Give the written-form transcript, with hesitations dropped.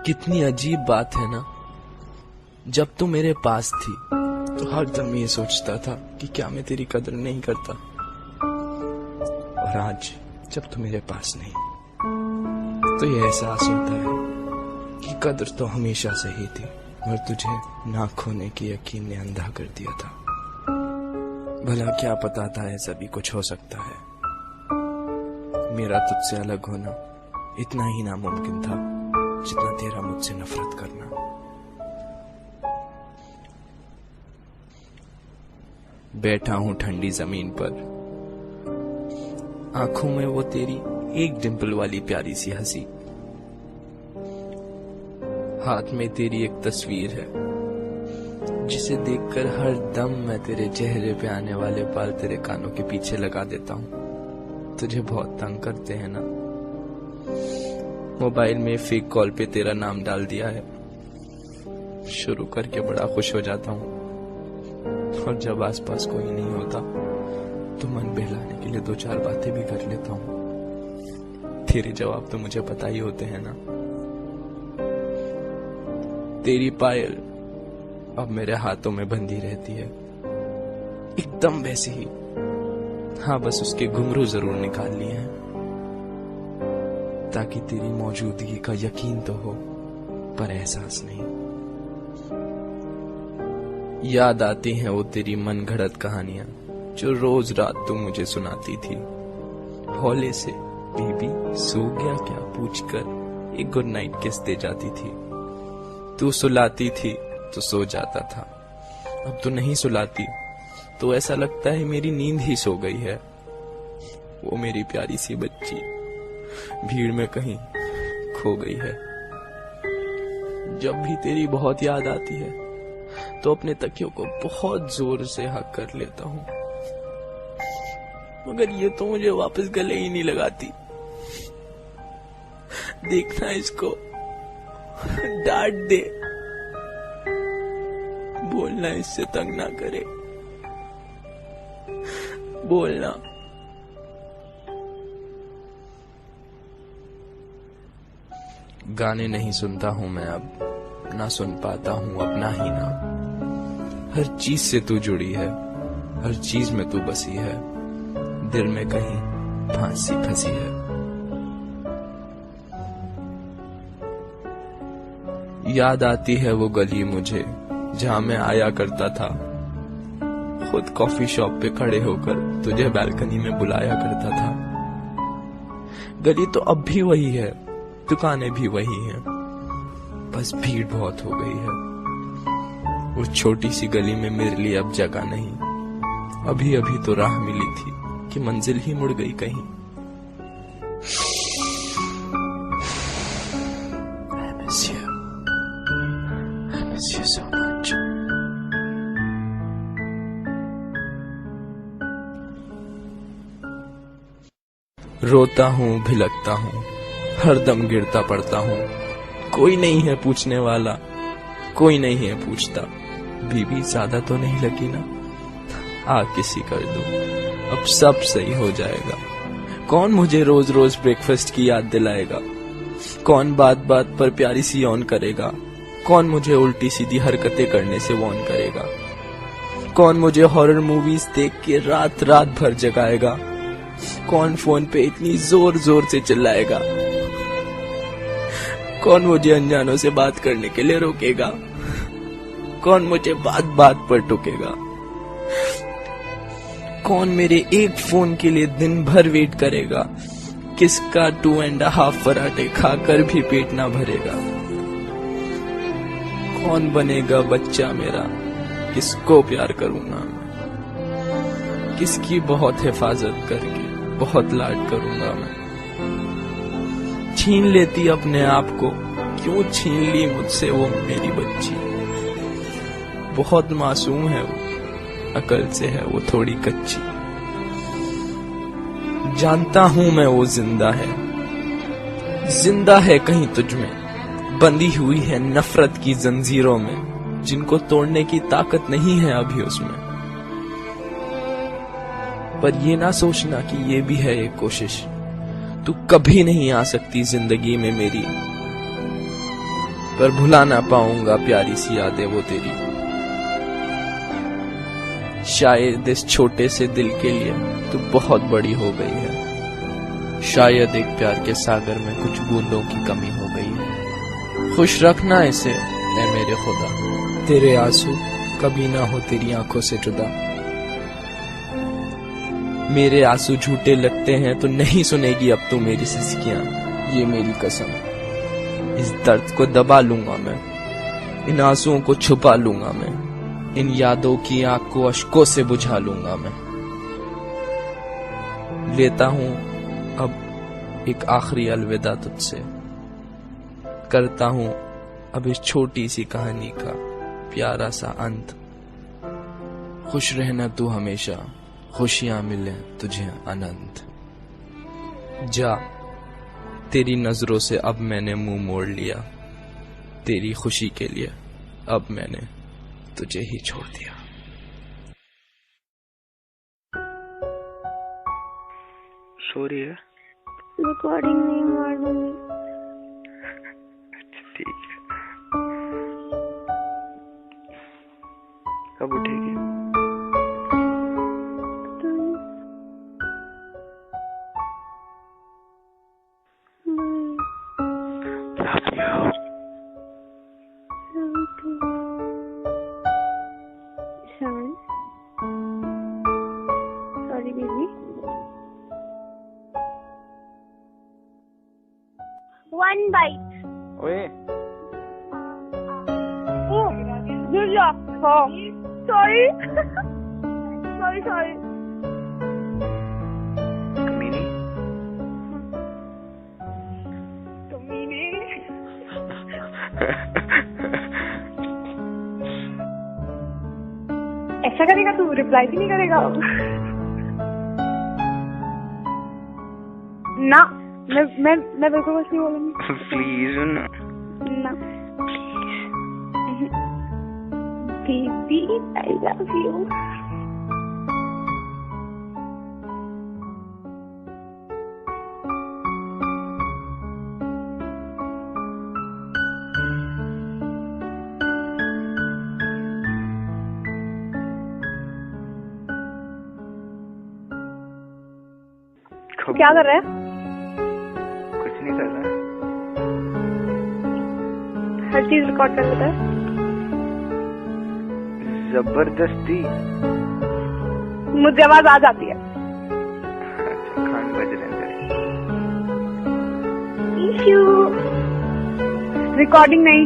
कितनी अजीब बात है ना। जब तू मेरे पास थी तो हर दम ये सोचता था कि क्या मैं तेरी कदर नहीं करता, और आज जब तू मेरे पास नहीं तो ये एहसास होता है कि कदर तो हमेशा से ही थी, और तुझे ना खोने की यकीन ने अंधा कर दिया था। भला क्या पता था ऐसा भी कुछ हो सकता है। मेरा तुझसे अलग होना इतना ही नामुमकिन था जितना तेरा मुझसे नफरत करना। बैठा हूं ठंडी जमीन पर, आंखों में वो तेरी एक डिंपल वाली प्यारी सी हंसी, हाथ में तेरी एक तस्वीर है जिसे देखकर हर दम मैं तेरे चेहरे पे आने वाले बाल तेरे कानों के पीछे लगा देता हूं। तुझे बहुत तंग करते हैं ना। मोबाइल में फेक कॉल पे तेरा नाम डाल दिया है, शुरू करके बड़ा खुश हो जाता हूं, और जब आसपास कोई नहीं होता तो मन बहलाने के लिए 2-4 बातें भी कर लेता हूं। तेरे जवाब तो मुझे पता ही होते हैं ना। तेरी पायल अब मेरे हाथों में बंधी रहती है, एकदम वैसी ही। हाँ, बस उसके घुंघरू जरूर निकाल लिए हैं ताकि तेरी मौजूदगी का यकीन तो हो, पर एहसास नहीं। याद आती हैं वो तेरी मन घड़त कहानियां जो रोज रात तू मुझे सुनाती थी। हौले से बीबी सो गया क्या पूछकर एक गुड नाइट किस दे जाती थी। तू सुलाती थी तो सो जाता था, अब तू नहीं सुलाती तो ऐसा लगता है मेरी नींद ही सो गई है। वो मेरी प्यारी सी बच्ची भीड़ में कहीं खो गई है। जब भी तेरी बहुत याद आती है तो अपने तकियों को बहुत जोर से हक कर लेता हूं, मगर ये तो मुझे वापस गले ही नहीं लगाती। देखना इसको, डांट दे, बोलना इससे तंग ना करे, बोलना। गाने नहीं सुनता हूं मैं अब, ना सुन पाता हूं अपना ही नाम। हर चीज से तू जुड़ी है, हर चीज में तू बसी है, दिल में कहीं फांसी फंसी है। याद आती है वो गली मुझे जहां मैं आया करता था, खुद कॉफी शॉप पे खड़े होकर तुझे बालकनी में बुलाया करता था। गली तो अब भी वही है, दुकानें भी वही हैं, बस भीड़ बहुत हो गई है। उस छोटी सी गली में मेरे लिए अब जगह नहीं। अभी अभी तो राह मिली थी कि मंजिल ही मुड़ गई कहीं। I miss you. I miss you so much. रोता हूँ, भिलकता हूँ, हर दम गिरता पड़ता हूँ। कोई नहीं है पूछने वाला, कोई नहीं है पूछता, बीबी ज्यादा तो नहीं लगी ना, आ किसी कर दो, अब सब सही हो जाएगा। कौन मुझे रोज रोज ब्रेकफास्ट की याद दिलाएगा, कौन बात बात पर प्यारी सी ऑन करेगा, कौन मुझे उल्टी सीधी हरकतें करने से वॉर्न करेगा, कौन मुझे हॉरर मूवीज देख के रात रात भर जगाएगा, कौन फोन पे इतनी जोर जोर से चिल्लाएगा, कौन मुझे अनजानों से बात करने के लिए रोकेगा, कौन मुझे बात बात पर टोकेगा, कौन मेरे एक फोन के लिए दिन भर वेट करेगा, किसका 2.5 पराठे खाकर भी पेट ना भरेगा, कौन बनेगा बच्चा मेरा, किसको प्यार करूंगा, किसकी बहुत हिफाजत करके बहुत लाड करूंगा मैं। छीन लेती अपने आप को, क्यों छीन ली मुझसे वो मेरी बच्ची। बहुत मासूम है वो, अकल से है वो थोड़ी कच्ची। जानता हूं मैं वो जिंदा है कहीं तुझ में, बंधी हुई है नफरत की जंजीरों में, जिनको तोड़ने की ताकत नहीं है अभी उसमें। पर ये ना सोचना कि ये भी है एक कोशिश, तू कभी नहीं आ सकती जिंदगी में मेरी, पर भुला ना पाऊंगा प्यारी सी यादें वो तेरी। शायद इस छोटे से दिल के लिए तू बहुत बड़ी हो गई है। शायद एक प्यार के सागर में कुछ बूंदों की कमी हो गई है। खुश रखना इसे ऐ मेरे खुदा, तेरे आंसू कभी ना हो तेरी आंखों से जुदा। मेरे आंसू झूठे लगते हैं तो नहीं सुनेगी अब तू मेरी सिसकियां, ये मेरी कसम। इस दर्द को दबा लूंगा मैं, इन आंसुओं को छुपा लूंगा मैं, इन यादों की आग को अश्कों से बुझा लूंगा मैं। लेता हूं अब एक आखिरी अलविदा तुझसे, करता हूं अब इस छोटी सी कहानी का प्यारा सा अंत। खुश रहना तू हमेशा, खुशियां मिले तुझे अनंत। जा, तेरी नजरों से अब मैंने मुंह मोड़ लिया, तेरी खुशी के लिए अब मैंने तुझे ही छोड़ दिया। सॉरी है, रिकॉर्डिंग नहीं मार दूंगी। अच्छा ठीक है, कब उठेगी? Sorry, baby. One bite. ओए Oh, good luck. Oh, sorry. sorry. कमीनी। ऐसा करेगा तू? रिप्लाई भी नहीं करेगा? ना, मैं बिल्कुल कुछ नहीं बोलूंगी। प्लीज ना। ना बेबी, आई लव यू। क्या कर रहा है? कुछ नहीं कर रहा। हर चीज रिकॉर्ड कर लेता है। जबरदस्ती। मुझे आवाज आ जाती है। अच्छा, खान बज रहे हैं। रिकॉर्डिंग नहीं।